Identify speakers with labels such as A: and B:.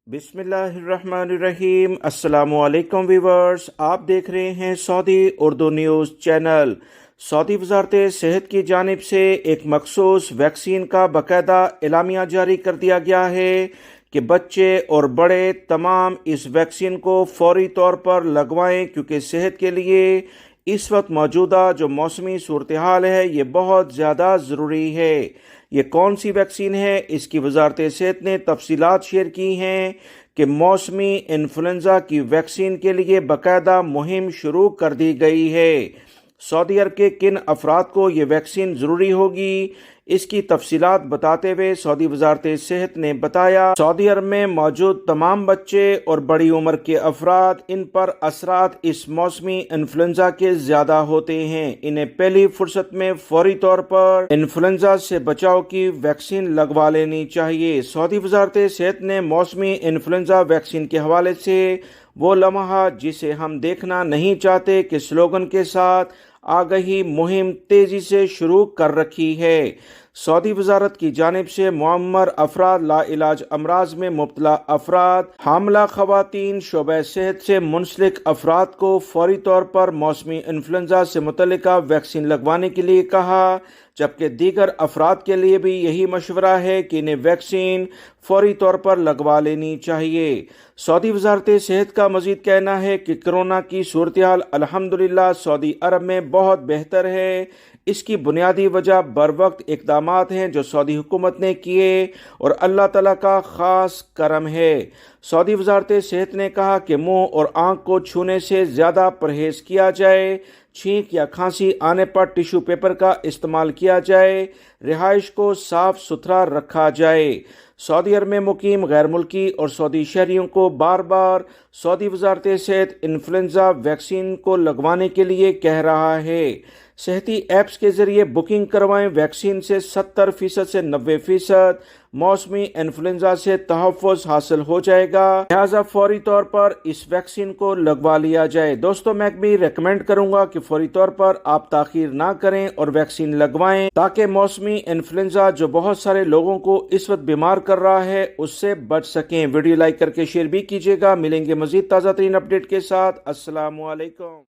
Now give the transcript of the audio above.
A: बिस्मिल्लाहिर्रहमानिर्रहीम। अस्सलाम वालेकुम व्यूवर्स, आप देख रहे हैं Saudi Urdu news channel. Saudi वजारत सेहत की जानिब से एक मखसूस वैक्सीन का बाकायदा एलामिया जारी कर दिया गया है कि बच्चे और बड़े तमाम इस वैक्सीन को फौरी तौर पर लगवाएं, क्योंकि सेहत के लिए इस वक्त मौजूदा जो मौसमी सूरत हाल है ये बहुत ज़्यादा ज़रूरी है। ये कौन सी वैक्सीन है, इसकी वजारत सेहत ने तफसीलात शेयर की हैं कि मौसमी इन्फ्लुएंज़ा की वैक्सीन के लिए बाकायदा मुहिम शुरू कर दी गई है। सऊदी अरब के किन अफराद को ये वैक्सीन ज़रूरी होगी, इसकी तफसीलात बताते हुए सऊदी वजारत सेहत ने बताया, सऊदी अरब में मौजूद तमाम बच्चे और बड़ी उम्र के अफराद, इन पर असरात इस मौसमी इन्फ्लुएंज़ा के ज़्यादा होते हैं। इन्हें पहली फुर्सत में फौरी तौर पर इन्फ्लुएंज़ा से बचाव की वैक्सीन लगवा लेनी चाहिए। सऊदी वजारत सेहत ने मौसमी इन्फ्लुएंज़ा वैक्सीन के हवाले से वो लम्हा जिसे हम देखना नहीं चाहते के स्लोगन के साथ आगाही मुहिम तेजी से शुरू कर रखी है। सऊदी वजारत की जानिब से मुअम्मर अफराद, लाइलाज अमराज में मुब्तला अफराद, हामला खवातीन, शोबे सेहत से मुंसलिक अफराद को फौरी तौर पर मौसमी इन्फ्लुएंज़ा से मुतल्लिका वैक्सीन लगवाने के लिए कहा, जबकि दीगर अफराद के लिए भी यही मशवरा है कि इन्हें वैक्सीन फौरी तौर पर लगवा लेनी चाहिए। सऊदी वजारत सेहत का मजीद कहना है कि कोरोना की सूरत हाल अल्हम्दुलिल्लाह सऊदी अरब में बहुत बेहतर है। इसकी बुनियादी वजह बर वक्त इक़दामात हैं जो सऊदी हुकूमत ने किए और अल्लाह ताला का ख़ास करम है। सऊदी वजारत सेहत ने कहा कि मुंह और आंख को छूने से ज़्यादा परहेज़ किया जाए, छींक या खांसी आने पर टिश्यू पेपर का इस्तेमाल किया जाए, रिहाइश को साफ सुथरा रखा जाए। सऊदी अरब में मुकीम गैर मुल्की और सऊदी शहरियों को बार बार सऊदी वजारत सेहत इन्फ्लुएंज़ा वैक्सीन को लगवाने के लिए कह रहा है। सेहती ऐप्स के जरिए बुकिंग करवाएं। वैक्सीन से 70% से 90% मौसमी इन्फ्लुएंज़ा से तहफ़्फ़ुज़ हासिल हो जाएगा, लिहाजा फौरी तौर पर इस वैक्सीन को लगवा लिया जाए। दोस्तों, मैं भी रेकमेंड करूंगा कि फौरी तौर पर आप ताख़ीर ना करें और वैक्सीन लगवाएं, ताकि मौसमी इन्फ्लुएंज़ा जो बहुत सारे लोगों को इस वक्त बीमार कर रहा है उससे बच सकें। वीडियो लाइक करके शेयर भी कीजिएगा। मिलेंगे मजीद ताज़ा तरीन अपडेट के साथ। अस्सलामु अलैकुम।